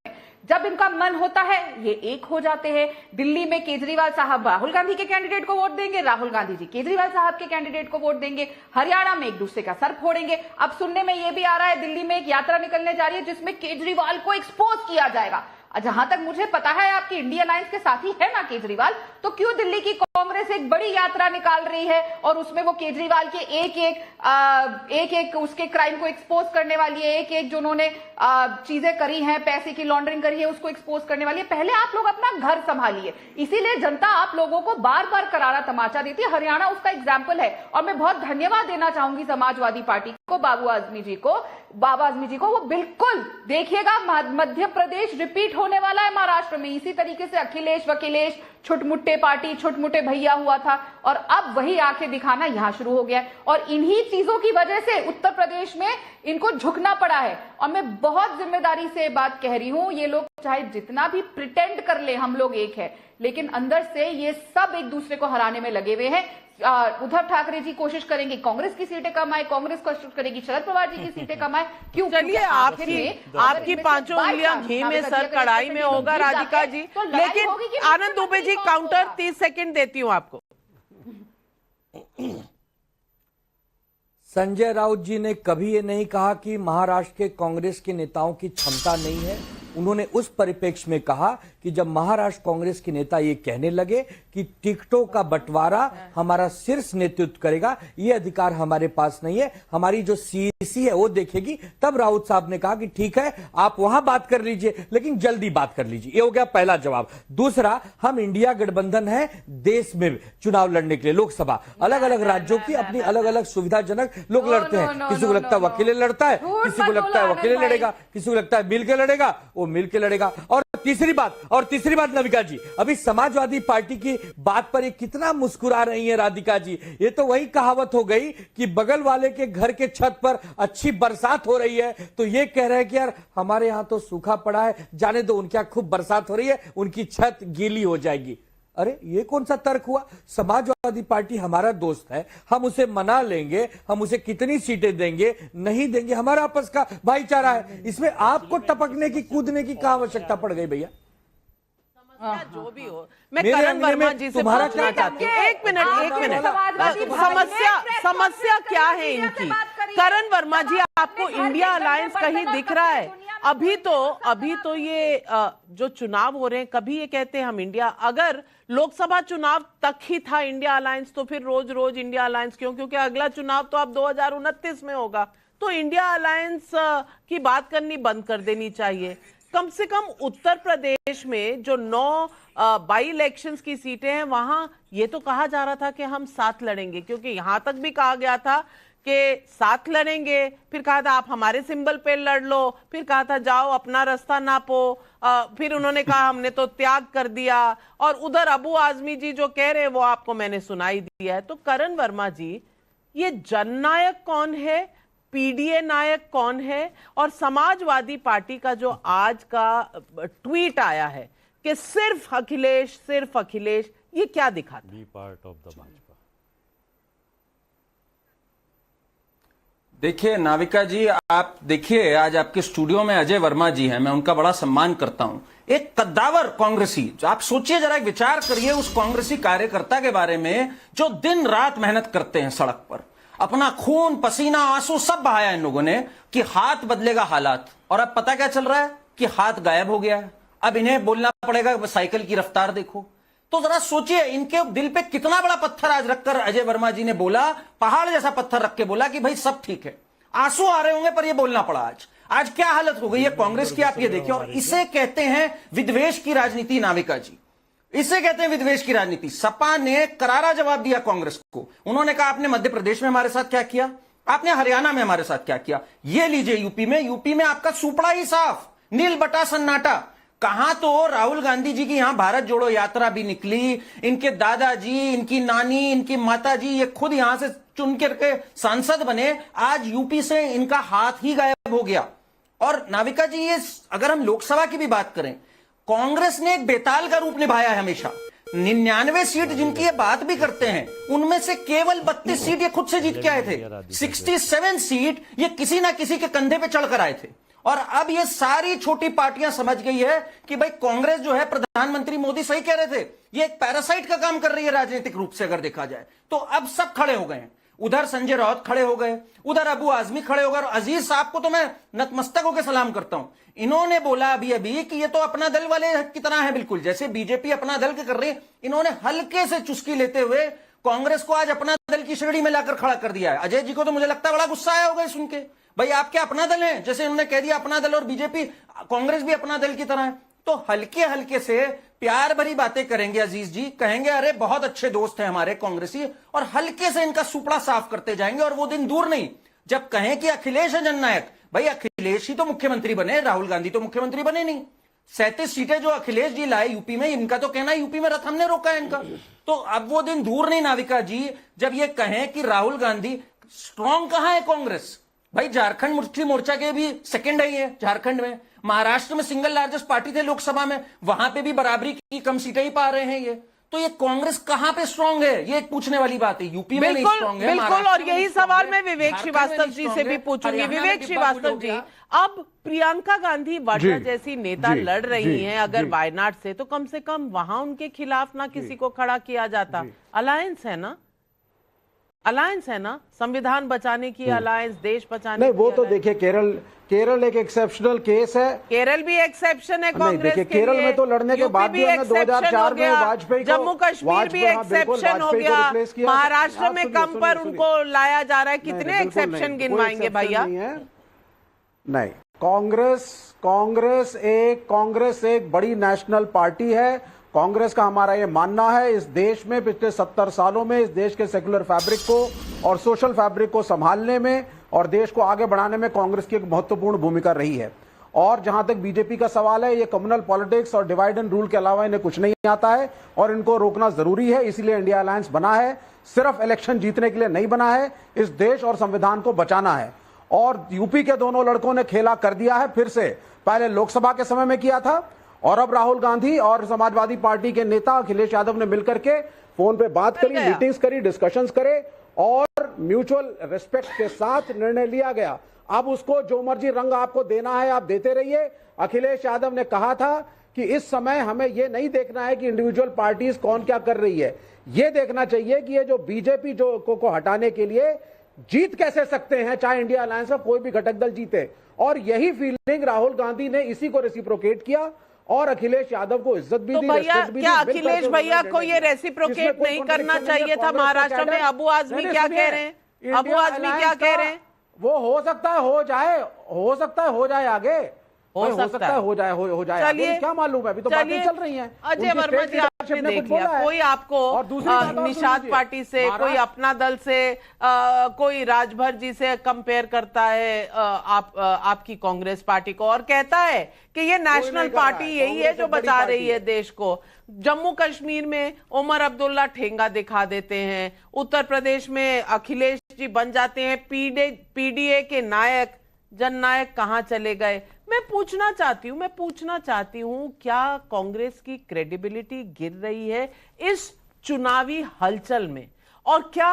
जब इनका मन होता है ये एक हो जाते हैं। दिल्ली में केजरीवाल साहब राहुल गांधी के कैंडिडेट को वोट देंगे, राहुल गांधी जी केजरीवाल साहब के कैंडिडेट को वोट देंगे, हरियाणा में एक दूसरे का सर फोड़ेंगे। अब सुनने में ये भी आ रहा है दिल्ली में एक यात्रा निकलने जा रही है जिसमें केजरीवाल को एक्सपोज किया जाएगा। जहां तक मुझे पता है आपकी इंडिया अलायंस के साथी है ना केजरीवाल, तो क्यों दिल्ली की कांग्रेस एक बड़ी यात्रा निकाल रही है और उसमें वो केजरीवाल के एक एक उसके क्राइम को एक्सपोज करने वाली है, एक एक जो उन्होंने चीजें करी हैं, पैसे की लॉन्ड्रिंग करी है, उसको एक्सपोज करने वाली है। पहले आप लोग अपना घर संभालिए, इसीलिए जनता आप लोगों को बार बार करारा तमाचा देती है। हरियाणा उसका एग्जाम्पल है और मैं बहुत धन्यवाद देना चाहूंगी समाजवादी पार्टी को, बाबा आजमी जी को। वो बिल्कुल देखिएगा मध्य प्रदेश रिपीट होने वाला है महाराष्ट्र में। इसी तरीके से अखिलेश छुटमुट्टे पार्टी, छुटमुट्टे भैया हुआ था और अब वही आंखें दिखाना यहां शुरू हो गया है और इन्हीं चीजों की वजह से उत्तर प्रदेश में इनको झुकना पड़ा है। और मैं बहुत जिम्मेदारी से बात कह रही हूं, ये लोग चाहे जितना भी प्रिटेंड कर ले हम लोग एक है, लेकिन अंदर से ये सब एक दूसरे को हराने में लगे हुए हैं। उद्धव ठाकरे जी कोशिश करेंगे कांग्रेस की सीटें कम आए, कांग्रेस कोशिश करेगी शरद पवार जी की सीटें कम आए। क्यों? चलिए आपकी पांचों उंगलियां घी में सर कढ़ाई में होगा राधिका जी, लेकिन आनंद दुबे जी काउंटर 30 सेकंड देती हूं आपको। संजय राउत जी ने कभी ये नहीं कहा कि महाराष्ट्र के कांग्रेस के नेताओं की क्षमता नहीं है। उन्होंने उस परिप्रेक्ष्य में कहा कि जब महाराष्ट्र कांग्रेस के नेता ये कहने लगे कि टिकटों का बंटवारा हमारा शीर्ष नेतृत्व करेगा, ये अधिकार हमारे पास नहीं है, हमारी जो सीईसी है वो देखेगी, तब राउत साहब ने कहा कि ठीक है आप वहां बात कर लीजिए लेकिन जल्दी बात कर लीजिए। ये हो गया पहला जवाब। दूसरा, हम इंडिया गठबंधन है देश में चुनाव लड़ने के लिए, लोकसभा, अलग अलग राज्यों की अपनी अलग अलग सुविधाजनक लोग लड़ते हैं। किसी को लगता है वकीले लड़ता है, किसी को लगता है वकीले लड़ेगा, किसी को लगता है मिल के लड़ेगा, वो मिल के लड़ेगा। और तीसरी बात नविका जी, अभी समाजवादी पार्टी की बात पर ये कितना मुस्कुरा रही है राधिका जी। ये तो वही कहावत हो गई कि बगल वाले के घर के छत पर अच्छी बरसात हो रही है तो ये कह रहे हैं कि यार हमारे यहां तो सूखा पड़ा है, जाने दो, उनके यहां खूब बरसात हो रही है, उनकी छत गीली हो जाएगी। अरे ये कौन सा तर्क हुआ? समाजवादी पार्टी हमारा दोस्त है, हम उसे मना लेंगे, हम उसे कितनी सीटें देंगे नहीं देंगे, हमारा आपस का भाईचारा है, इसमें आपको टपकने की कूदने की क्या आवश्यकता पड़ गई भैया? जो भी हो, मैं करण वर्मा जी से पूछना चाहती हूँ। एक मिनट, समस्या क्या है इनकी? करण वर्मा जी, आपको इंडिया अलायंस कहीं दिख रहा है? अभी तो ये जो चुनाव हो रहे हैं, कभी ये कहते हैं हम इंडिया, अगर लोकसभा चुनाव तक ही था इंडिया अलायंस तो फिर रोज रोज इंडिया अलायंस क्यों? क्योंकि अगला चुनाव तो अब 2029 में होगा, तो इंडिया अलायंस की बात करनी बंद कर देनी चाहिए। कम से कम उत्तर प्रदेश में जो 9 बाई इलेक्शंस की सीटें हैं वहां ये तो कहा जा रहा था कि हम साथ लड़ेंगे, क्योंकि यहां तक भी कहा गया था कि साथ लड़ेंगे, फिर कहा था आप हमारे सिंबल पे लड़ लो, फिर कहा था जाओ अपना रास्ता नापो, फिर उन्होंने कहा हमने तो त्याग कर दिया, और उधर अबू आजमी जी जो कह रहे हैं वो आपको मैंने सुनाई दिया है। तो करण वर्मा जी, ये जननायक कौन है, पीडीए नायक कौन है, और समाजवादी पार्टी का जो आज का ट्वीट आया है कि सिर्फ अखिलेश, ये क्या दिखाता है? Be part of the Bhajpa. देखिए नाविका जी, आप देखिए आज आपके स्टूडियो में अजय वर्मा जी हैं, मैं उनका बड़ा सम्मान करता हूं। एक कद्दावर कांग्रेसी, आप सोचिए जरा, एक विचार करिए उस कांग्रेसी कार्यकर्ता के बारे में जो दिन रात मेहनत करते हैं सड़क पर, अपना खून पसीना आंसू सब बहाया इन लोगों ने कि हाथ बदलेगा हालात, और अब पता क्या चल रहा है कि हाथ गायब हो गया है। अब इन्हें बोलना पड़ेगा साइकिल की रफ्तार देखो। तो जरा सोचिए इनके दिल पे कितना बड़ा पत्थर आज रखकर अजय वर्मा जी ने बोला, पहाड़ जैसा पत्थर रख के बोला कि भाई सब ठीक है। आंसू आ रहे होंगे पर ये बोलना पड़ा। आज क्या हालत हो गई है कांग्रेस की, आप ये देखिए। और इसे कहते हैं विद्वेष की राजनीति नाविका जी, इसे कहते हैं विद्वेष की राजनीति। सपा ने करारा जवाब दिया कांग्रेस को। उन्होंने कहा आपने मध्य प्रदेश में हमारे साथ क्या किया, आपने हरियाणा में हमारे साथ क्या किया, ये लीजिए यूपी में आपका सुपड़ा ही साफ, नील बटा सन्नाटा। कहां तो राहुल गांधी जी की यहां भारत जोड़ो यात्रा भी निकली, इनके दादाजी, इनकी नानी, इनकी माताजी ये खुद यहां से चुन के सांसद बने, आज यूपी से इनका हाथ ही गायब हो गया। और नाविका जी, ये अगर हम लोकसभा की भी बात करें, कांग्रेस ने एक बेताल का रूप निभाया है हमेशा। 99 सीट जिनकी ये बात भी करते हैं, उनमें से केवल 32 सीट ये खुद से जीत के आए थे। 67 सीट ये किसी ना किसी के कंधे पे चढ़कर आए थे। और अब ये सारी छोटी पार्टियां समझ गई है कि भाई कांग्रेस जो है, प्रधानमंत्री मोदी सही कह रहे थे, ये एक पैरासाइट का काम कर रही है राजनीतिक रूप से अगर देखा जाए तो। अब सब खड़े हो गए हैं, उधर संजय राउत खड़े हो गए, उधर अबू आजमी खड़े हो गए। और अजीज साहब को तो मैं नतमस्तक होकर सलाम करता हूं। इन्होंने बोला अभी कि ये तो अपना दल वाले की तरह है, बिल्कुल जैसे बीजेपी अपना दल के कर रही है। इन्होंने हल्के से चुस्की लेते हुए कांग्रेस को आज अपना दल की श्रेणी में लाकर खड़ा कर दिया है। अजय जी को तो मुझे लगता है बड़ा गुस्सा आया होगा सुन के, भाई आप क्या अपना दल है, जैसे इन्होंने कह दिया अपना दल, और बीजेपी कांग्रेस भी अपना दल की तरह है। तो हल्के हल्के से प्यार भरी बातें करेंगे अजीज जी, कहेंगे अरे बहुत अच्छे दोस्त हैं हमारे कांग्रेसी, और हल्के से इनका सुपड़ा साफ करते जाएंगे। और वो दिन दूर नहीं जब कहें कि अखिलेश है जननायक। भाई अखिलेश ही तो मुख्यमंत्री बने, राहुल गांधी तो मुख्यमंत्री बने नहीं। 37 सीटें जो अखिलेश जी लाए यूपी में, इनका तो कहना है यूपी में रथ हमने रोका है इनका। तो अब वो दिन दूर नहीं नाविका जी जब ये कहें कि राहुल गांधी स्ट्रांग कहां है कांग्रेस। भाई झारखंड मुक्ति मोर्चा के भी सेकंड है ये झारखंड में, महाराष्ट्र में सिंगल लार्जेस्ट पार्टी थे लोकसभा में, वहां पे भी बराबरी की कम सीटें ही पा रहे हैं ये। तो ये कांग्रेस कहां पे स्ट्रांग है, ये एक पूछने वाली बात है। यूपी में नहीं स्ट्रांग है, बिल्कुल। और यही सवाल मैं विवेक श्रीवास्तव जी से भी पूछूंगी। विवेक श्रीवास्तव जी, अब प्रियंका गांधी वाड्रा जैसी नेता लड़ रही हैं अगर वायनाड से, तो कम से कम वहां उनके खिलाफ ना किसी को खड़ा किया जाता। अलायंस है ना, अलायंस है ना, संविधान बचाने की अलायंस, देश बचाने नहीं, की वो तो देखिए केरल एक एक्सेप्शनल केस है। केरल भी एक्सेप्शन है कांग्रेस के केरल में तो लड़ने के बाद भी हमने 2004 में वाजपेयी को, जम्मू कश्मीर भी एक्सेप्शन हो गया, महाराष्ट्र में कम पर उनको लाया जा रहा है। कितने एक्सेप्शन गिनवाएंगे भैया? नहीं, कांग्रेस एक बड़ी नेशनल पार्टी है। कांग्रेस का हमारा ये मानना है, इस देश में पिछले 70 सालों में इस देश के सेक्युलर फैब्रिक को और सोशल फैब्रिक को संभालने में और देश को आगे बढ़ाने में कांग्रेस की एक महत्वपूर्ण भूमिका रही है। और जहां तक बीजेपी का सवाल है, ये कम्युनल पॉलिटिक्स और डिवाइड एंड रूल के अलावा इन्हें कुछ नहीं आता है और इनको रोकना जरूरी है। इसलिए इंडिया अलायंस बना है, सिर्फ इलेक्शन जीतने के लिए नहीं बना है, इस देश और संविधान को बचाना है। और यूपी के दोनों लड़कों ने खेला कर दिया है फिर से, पहले लोकसभा के समय में किया था और अब राहुल गांधी और समाजवादी पार्टी के नेता अखिलेश यादव ने मिलकर के फोन पे बात करी, मीटिंग्स करी, डिस्कशंस करे और म्यूचुअल रिस्पेक्ट के साथ निर्णय लिया गया। अब उसको जो मर्जी रंग आपको देना है आप देते रहिए। अखिलेश यादव ने कहा था कि इस समय हमें यह नहीं देखना है कि इंडिविजुअल पार्टीज कौन क्या कर रही है, यह देखना चाहिए कि ये जो बीजेपी जो को हटाने के लिए जीत कैसे सकते हैं, चाहे इंडिया अलायंस का कोई भी घटक दल जीते। और यही फीलिंग राहुल गांधी ने इसी को रेसिप्रोकेट किया और अखिलेश यादव को इज्जत भी दी। तो भैया क्या अखिलेश भैया को ये रेसिप्रोकेट नहीं करना चाहिए था? महाराष्ट्र में अबू आजमी क्या कह रहे हैं? अबू आजमी क्या कह रहे हैं? वो हो सकता है हो जाए, हो सकता है हो जाए आगे, हो सकता है हो जाए। चलिए क्या मालूम है, अभी तो बातें चल रही हैं। अजय वर्मा जी, आपने देख लिया, कोई आपको निषाद पार्टी से, कोई अपना दल से, कोई राजभर जी से कंपेयर करता है आपकी कांग्रेस पार्टी को और कहता है कि ये नेशनल पार्टी यही है जो बचा रही है देश को। जम्मू कश्मीर में उमर अब्दुल्ला ठेंगा दिखा देते हैं, उत्तर प्रदेश में अखिलेश जी बन जाते हैं पीडीए के नायक, जननायक कहां चले गए? मैं पूछना चाहती हूं क्या कांग्रेस की क्रेडिबिलिटी गिर रही है इस चुनावी हलचल में? और क्या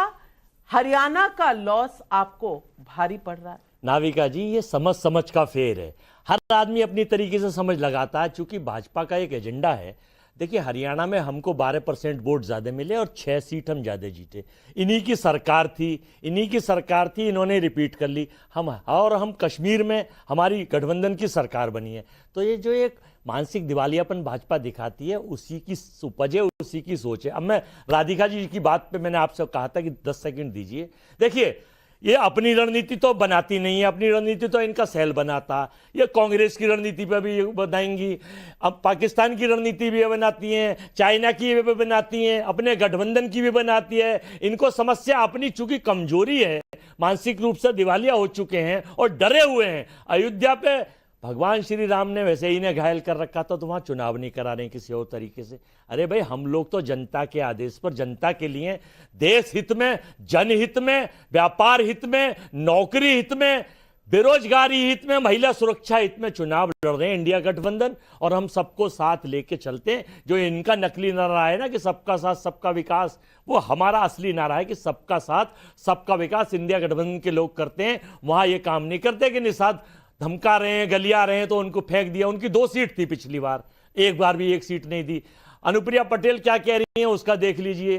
हरियाणा का लॉस आपको भारी पड़ रहा है? नाविका जी, ये समझ का फेर है। हर आदमी अपनी तरीके से समझ लगाता है, चूंकि भाजपा का एक एजेंडा है। देखिए, हरियाणा में हमको 12% वोट ज़्यादा मिले और 6 सीट हम ज़्यादा जीते। इन्हीं की सरकार थी, इन्होंने रिपीट कर ली। हम कश्मीर में हमारी गठबंधन की सरकार बनी है। तो ये जो एक मानसिक दिवालियापन भाजपा दिखाती है, उसी की उपज है, उसी की सोच है। अब मैं राधिका जी की बात पे मैंने आपसे कहा था कि 10 सेकंड दीजिए। देखिए, ये अपनी रणनीति तो बनाती नहीं है, अपनी रणनीति तो इनका सेल बनाता। ये कांग्रेस की रणनीति पे भी बनाएंगी, अब पाकिस्तान की रणनीति भी बनाती हैं, चाइना की भी बनाती हैं, अपने गठबंधन की भी बनाती है। इनको समस्या अपनी चूंकि कमजोरी है, मानसिक रूप से दिवालिया हो चुके हैं और डरे हुए हैं। अयोध्या पे भगवान श्री राम ने वैसे ही ने घायल कर रखा था, तो वहां चुनाव नहीं करा रहे किसी और तरीके से। अरे भाई, हम लोग तो जनता के आदेश पर, जनता के लिए, देश हित में, जनहित में, व्यापार हित में, नौकरी हित में, बेरोजगारी हित में, महिला सुरक्षा हित में चुनाव लड़ रहे हैं इंडिया गठबंधन। और हम सबको साथ लेके चलते हैं। जो इनका नकली नारा है ना कि सबका साथ सबका विकास, वो हमारा असली नारा है कि सबका साथ सबका विकास इंडिया गठबंधन के लोग करते हैं। वहां ये काम नहीं करते कि निषाद धमका रहे हैं, गलिया रहे हैं तो उनको फेंक दिया। उनकी 2 सीट थी पिछली बार, एक बार भी 1 सीट नहीं दी। अनुप्रिया पटेल क्या कह रही हैं उसका देख लीजिए।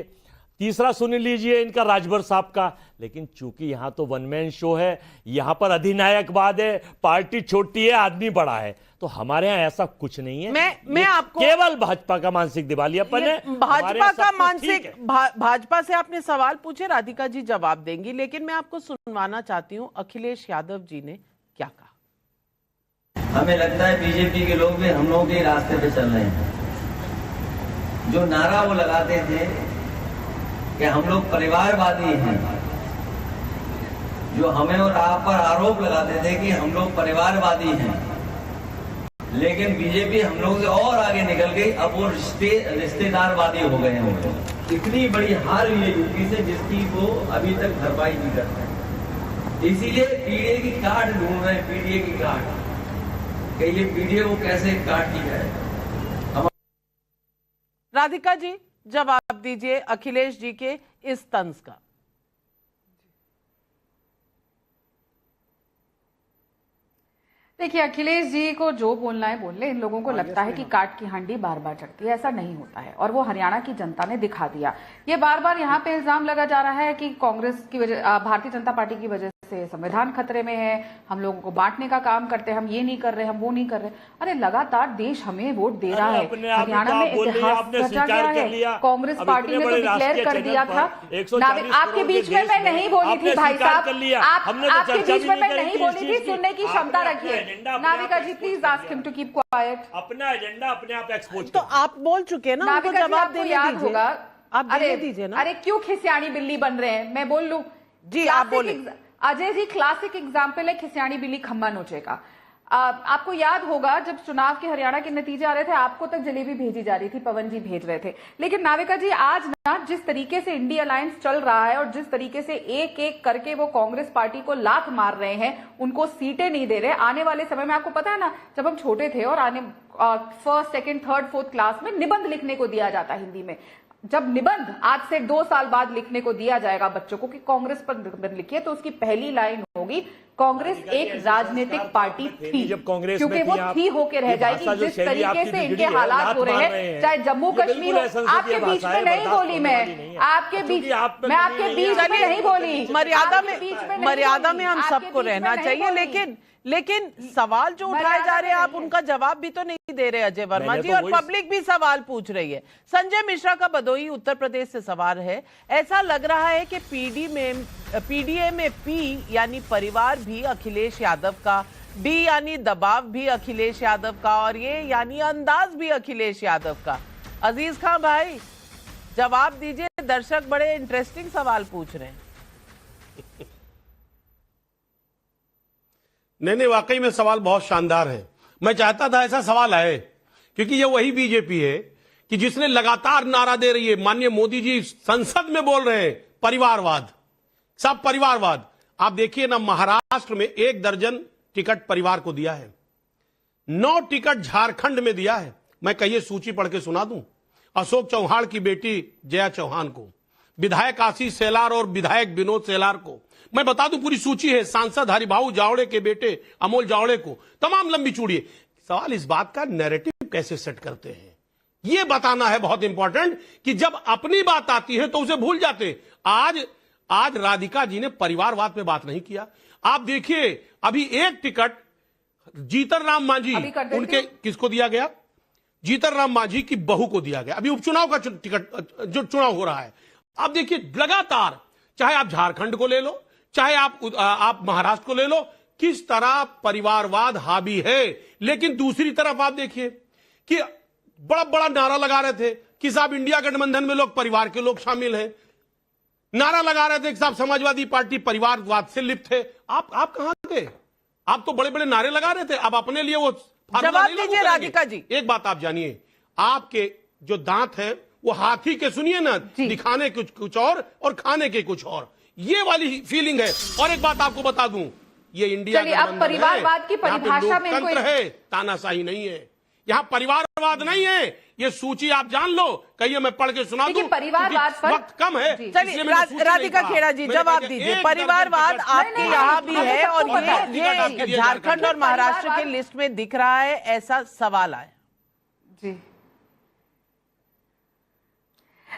तीसरा सुन लीजिए इनका राजभर साहब का। लेकिन चूंकि यहां तो वन मैन शो है, यहां पर अधिनायकवाद है, पार्टी छोटी है, आदमी बड़ा है। तो हमारे यहाँ ऐसा कुछ नहीं है। मैं आपको केवल भाजपा का मानसिक दिवालियापन है। भाजपा का मानसिक भाजपा से आपने सवाल पूछे, राधिका जी जवाब देंगी, लेकिन मैं आपको सुनवाना चाहती हूँ अखिलेश यादव जी ने क्या कहा। हमें लगता है बीजेपी के लोग भी हम लोगों के रास्ते पे चल रहे हैं। जो नारा वो लगाते थे कि हम लोग परिवारवादी हैं, जो हमें और आप पर आरोप लगाते थे कि हम लोग परिवारवादी हैं, लेकिन बीजेपी हम लोगों से और आगे निकल गई। अब वो रिश्तेदारवादी हो गए हैं। इतनी बड़ी हार हुई है यूपी से, जिसकी वो अभी तक भरपाई नहीं करते हैं। इसीलिए पीडीए की काट ढूंढ रहे हैं, पीडीए की काट, कि ये पीडीए को कैसे काटी जाए। राधिका जी जवाब दीजिए अखिलेश जी के इस तंज का। देखिए, अखिलेश जी को जो बोलना है बोल ले। इन लोगों को लगता है कि काट की हांडी बार बार चढ़ती है, ऐसा नहीं होता है। और वो हरियाणा की जनता ने दिखा दिया। ये बार बार यहाँ पे इल्जाम लगा जा रहा है कि कांग्रेस की वजह, भारतीय जनता पार्टी की वजह से संविधान खतरे में है, हम लोगों को बांटने का काम करते हैं, हम ये नहीं कर रहे, हम वो नहीं कर रहे। अरे लगातार देश हमें वोट दे रहा है। हरियाणा में इतिहास रचा गया है। कांग्रेस पार्टी ने तो डिक्लेयर कर दिया था। आपके बीच में मैं नहीं बोली थी भाई साहब, आपके बीच में मैं नहीं बोली थी, सुनने की क्षमता रखिए। Navika ji please ask him to keep quiet. अपना एजेंडा अपने आप एक्सपोज। तो आप बोल चुके हैं ना, उनको जवाब देने याद होगा। आप देने दीजिए ना। अरे क्यों खिसियानी बिल्ली बन रहे हैं, मैं बोल लूं जी, आप बोले। अजय जी, क्लासिक एग्जाम्पल है खिसियानी बिल्ली खम्बा नोचेगा। आपको याद होगा जब चुनाव के हरियाणा के नतीजे आ रहे थे, आपको तक जलेबी भेजी जा रही थी, पवन जी भेज रहे थे। लेकिन नाविका जी, आज ना जिस तरीके से इंडिया अलायंस चल रहा है और जिस तरीके से एक एक करके वो कांग्रेस पार्टी को लात मार रहे हैं, उनको सीटें नहीं दे रहे। आने वाले समय में आपको पता है ना, जब हम छोटे थे और first, second, third, fourth class में निबंध लिखने को दिया जाता हिंदी में, जब निबंध आज से 2 साल बाद लिखने को दिया जाएगा बच्चों को कि कांग्रेस पर निबंध लिखिए, तो उसकी पहली लाइन होगी, कांग्रेस एक राजनीतिक पार्टी थी। जब कांग्रेस क्योंकि वो थी होके रह जाएगी। जिस तरीके से इनके हालात हो रहे हैं, चाहे जम्मू कश्मीर हो, आपके बीच में नहीं बोली मैं, आपके बीच में नहीं बोली। मर्यादा में हम सबको रहना चाहिए। लेकिन सवाल जो उठाए जा रहे हैं, आप उनका जवाब भी तो नहीं दे रहे अजय वर्मा जी, और पब्लिक भी सवाल पूछ रही है। संजय मिश्रा का भदोही उत्तर प्रदेश से सवाल है। ऐसा लग रहा है कि पीडीए में पी यानी परिवार भी अखिलेश यादव का, डी यानी दबाव भी अखिलेश यादव का, और ये यानी अंदाज भी अखिलेश यादव का। अजीज खान भाई जवाब दीजिए, दर्शक बड़े इंटरेस्टिंग सवाल पूछ रहे हैं। नहीं, वाकई में सवाल बहुत शानदार है। मैं चाहता था ऐसा सवाल आए, क्योंकि ये वही बीजेपी है कि जिसने लगातार नारा दे रही है। माननीय मोदी जी संसद में बोल रहे हैं परिवारवाद, सब परिवारवाद। आप देखिए ना, महाराष्ट्र में 1 दर्जन टिकट परिवार को दिया है, 9 टिकट झारखंड में दिया है। मैं कहिए सूची पढ़ के सुना दूं। अशोक चौहान की बेटी जया चौहान को, विधायक आशीष सेलार और विधायक विनोद सेलार को। मैं बता दूं, पूरी सूची है, सांसद हरिभाऊ जावड़े के बेटे अमोल जावड़े को, तमाम लंबी चूड़ी है। सवाल इस बात का नैरेटिव कैसे सेट करते हैं, यह बताना है बहुत इंपॉर्टेंट, कि जब अपनी बात आती है तो उसे भूल जाते। आज राधिका जी ने परिवारवाद पे बात नहीं किया। आप देखिए, अभी एक टिकट जीतन राम मांझी, उनके किसको दिया गया? जीतन राम मांझी की बहू को दिया गया। अभी उपचुनाव का टिकट जो चुनाव हो रहा है, आप देखिए लगातार, चाहे आप झारखंड को ले लो, चाहे आप महाराष्ट्र को ले लो, किस तरह परिवारवाद हावी है। लेकिन दूसरी तरफ आप देखिए कि बड़ा बड़ा नारा लगा रहे थे कि साहब इंडिया गठबंधन में लोग परिवार के लोग शामिल हैं, नारा लगा रहे थे कि साहब समाजवादी पार्टी परिवारवाद से लिप्त है। आप कहां थे? आप तो बड़े बड़े नारे लगा रहे थे, अब अपने लिए वो जवाब दीजिए राधिका जी। एक बात आप जानिए, आपके जो दांत हैं वो हाथी के, सुनिए ना, दिखाने कुछ और खाने के कुछ और, ये वाली फीलिंग है। और एक बात आपको बता दूं, ये इंडिया अब परिवारवाद की परिभाषा में लोकतंत्र है, तानाशाही नहीं है। यहाँ परिवारवाद नहीं है। ये सूची आप जान लो, कहिए मैं पढ़ के सुना दूं, परिवारवाद पर वक्त कम है। चलिए राधिका खेड़ा जी जवाब दीजिए। परिवारवाद आपके यहाँ भी है और ये झारखंड और महाराष्ट्र के लिस्ट में दिख रहा है, ऐसा सवाल आया। जी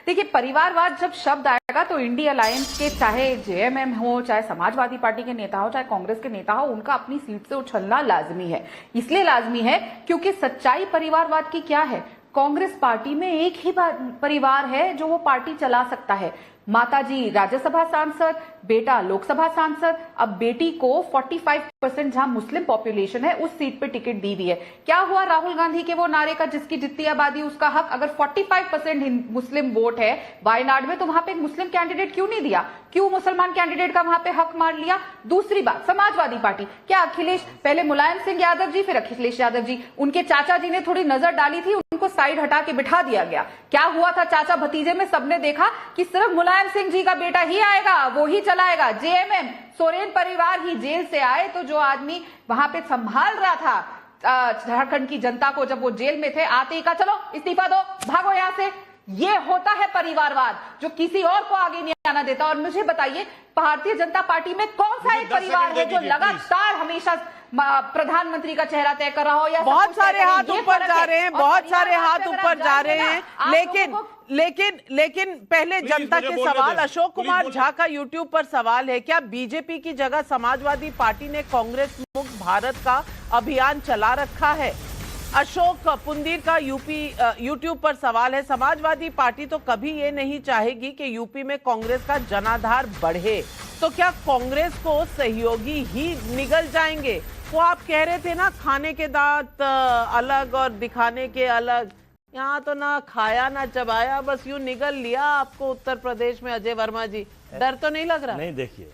देखिए, परिवारवाद जब शब्द आएगा तो इंडिया अलायंस के, चाहे जेएमएम हो, चाहे समाजवादी पार्टी के नेता हो, चाहे कांग्रेस के नेता हो, उनका अपनी सीट से उछलना लाजमी है। इसलिए लाजमी है क्योंकि सच्चाई परिवारवाद की क्या है? कांग्रेस पार्टी में एक ही परिवार है जो वो पार्टी चला सकता है। माताजी राज्यसभा सांसद, बेटा लोकसभा सांसद, अब बेटी को 45% जहां मुस्लिम पॉपुलेशन है उस सीट पे टिकट दी हुई है। क्या हुआ राहुल गांधी के वो नारे का, जिसकी जितनी आबादी उसका हक? अगर 45% मुस्लिम वोट है वायनाड में, तो वहां पे एक मुस्लिम कैंडिडेट क्यों नहीं दिया? क्यों मुसलमान कैंडिडेट का वहां पे हक मार लिया? दूसरी बात, समाजवादी पार्टी, क्या अखिलेश, पहले मुलायम सिंह यादव जी, फिर अखिलेश यादव जी, उनके चाचा जी ने थोड़ी नजर डाली थी, उनको साइड हटा के बिठा दिया गया। क्या हुआ था चाचा भतीजे में? सबने देखा कि सिर्फ मुलायम सिंह जी का बेटा ही आएगा, वो ही चलाएगा। जेएमएम सोरेन परिवार ही जेल से आए तो जो आदमी वहां पे संभाल रहा था झारखंड की जनता को, जब वो जेल में थे, आते ही कहा चलो इस्तीफा दो, भागो यहां से। ये होता है परिवारवाद जो किसी और को आगे नहीं आना देता। और मुझे बताइए, भारतीय जनता पार्टी में कौन सा एक परिवार है जो लगातार हमेशा प्रधानमंत्री का चेहरा तय कर रहा हो? या बहुत सारे हाथ ऊपर जा रहे हैं, बहुत सारे हाथ ऊपर जा रहे हैं, लेकिन पहले जनता के सवाल। अशोक कुमार झा का यूट्यूब पर सवाल है, क्या बीजेपी की जगह समाजवादी पार्टी ने कांग्रेस मुक्त भारत का अभियान चला रखा है? अशोक पुंदीर का यूट्यूब पर सवाल है, समाजवादी पार्टी तो कभी ये नहीं चाहेगी कि यूपी में कांग्रेस का जनाधार बढ़े, तो क्या कांग्रेस को सहयोगी ही निगल जाएंगे? वो आप कह रहे थे ना, खाने के दांत अलग और दिखाने के अलग। यहाँ तो ना खाया ना चबाया, बस यूं निगल लिया आपको उत्तर प्रदेश में। अजय वर्मा जी, डर तो नहीं लग रहा? नहीं, देखिए,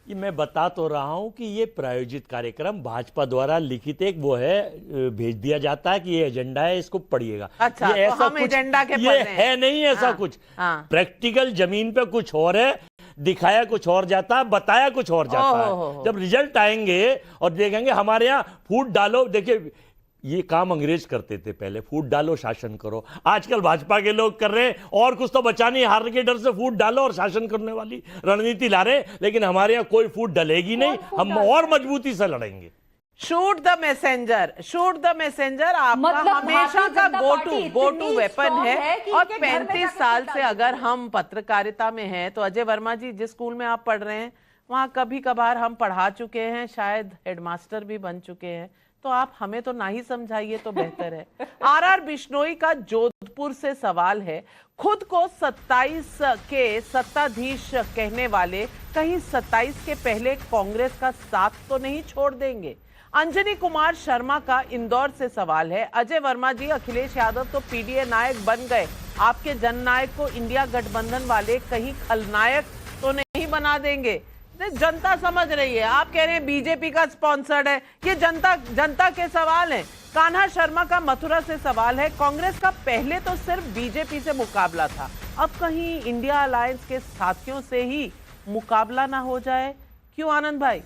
ये मैं बता तो रहा हूं कि ये प्रायोजित कार्यक्रम भाजपा द्वारा लिखित एक वो है, भेज दिया जाता है कि ये एजेंडा है, इसको पढ़िएगा। अच्छा, ये तो ऐसा हम एजेंडा के ये है नहीं ऐसा हाँ, कुछ। हाँ। प्रैक्टिकल जमीन पे कुछ और है, दिखाया कुछ और जाता है, बताया कुछ और जाता है। जब रिजल्ट आएंगे और देखेंगे हमारे यहाँ फूट डालो, देखिए ये काम अंग्रेज करते थे पहले, फूट डालो शासन करो। आजकल भाजपा के लोग कर रहे हैं, और कुछ तो बचा नहीं, हारने के डर से फूट डालो और शासन करने वाली रणनीति ला रहे हैं। लेकिन हमारे यहाँ कोई फूट डलेगी नहीं, हम और मजबूती से लड़ेंगे। Shoot the messenger, shoot the messenger आपका मतलब हमेशा का भारतीय गो जनता टू पार्टी वेपन इतनी है। है कि और इनके घर में 35 जाके साल फूट से अगर हम पत्रकारिता में हैं, तो अजय वर्मा जी जिस स्कूल में आप पढ़ रहे हैं वहां कभी कभार हम पढ़ा चुके हैं, शायद हेडमास्टर भी बन चुके हैं, तो आप हमें तो ना ही समझाइए तो बेहतर है। आरआर बिश्नोई का जोधपुर से सवाल है, खुद को 27 के सत्ताधीश कहने वाले कहीं 27 के पहले कांग्रेस का साथ तो नहीं छोड़ देंगे? अंजनी कुमार शर्मा का इंदौर से सवाल है, अजय वर्मा जी अखिलेश यादव तो पीडीए नायक बन गए, आपके जननायक को इंडिया गठबंधन वाले कहीं खलनायक तो नहीं बना देंगे? जनता समझ रही है, आप कह रहे हैं बीजेपी का स्पॉन्सर्ड है, ये जनता के सवाल हैं। कान्हा शर्मा का मथुरा से सवाल है, कांग्रेस का पहले तो सिर्फ बीजेपी से मुकाबला था, अब कहीं इंडिया अलायंस के साथियों से ही मुकाबला ना हो जाए? क्यों आनंद भाई?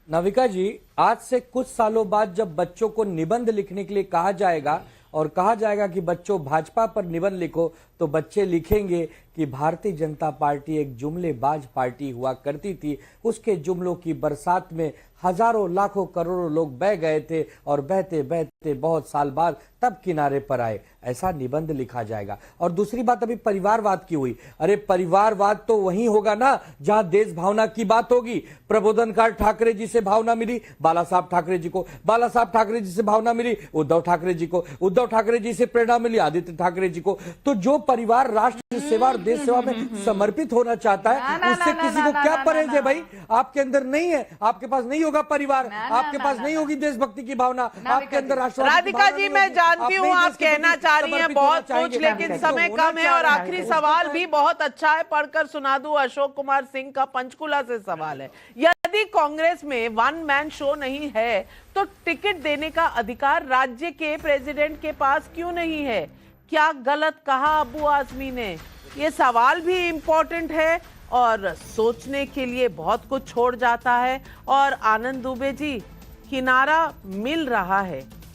नविका जी, आज से कुछ सालों बाद जब बच्चों को निबंध लिखने के लिए कहा जाएगा और कहा जाएगा कि बच्चों भाजपा पर निबंध लिखो, तो बच्चे लिखेंगे कि भारतीय जनता पार्टी एक जुमलेबाज पार्टी हुआ करती थी। उसके जुमलों की बरसात में हजारों लाखों करोड़ों लोग बह गए थे और बहते बहते बहुत साल बाद तब किनारे पर आए, ऐसा निबंध लिखा जाएगा। और दूसरी बात अभी परिवारवाद की हुई, अरे परिवारवाद तो वहीं होगा ना जहां देश भावना की बात होगी। प्रबोधनकार ठाकरे जी से भावना मिली बाला साहब ठाकरे जी को, बाला साहब ठाकरे जी से भावना मिली उद्धव ठाकरे जी को, उद्धव ठाकरे जी से प्रेरणा मिली आदित्य ठाकरे जी को। तो जो परिवार राष्ट्र सेवा और देश सेवा में समर्पित होना चाहता है उससे किसी को क्या परहेज है भाई? आपके अंदर नहीं है, आपके पास नहीं होगा परिवार, आपके पास नहीं होगी देशभक्ति की भावना, आपके अंदर राधिका जी मैं जानती हूँ आप कहना चाह रही हैं बहुत कुछ, लेकिन समय कम है। और आखिरी सवाल भी बहुत अच्छा है, पढ़कर सुना दूं। अशोक कुमार सिंह का पंचकुला से सवाल है, यदि कांग्रेस में वन मैन शो नहीं है तो टिकट देने का अधिकार राज्य के प्रेसिडेंट के पास क्यों नहीं है? क्या गलत कहा अबू आजमी ने? ये सवाल भी इंपॉर्टेंट है और सोचने के लिए बहुत कुछ छोड़ जाता है। और आनंद दुबे जी, किनारा मिल रहा है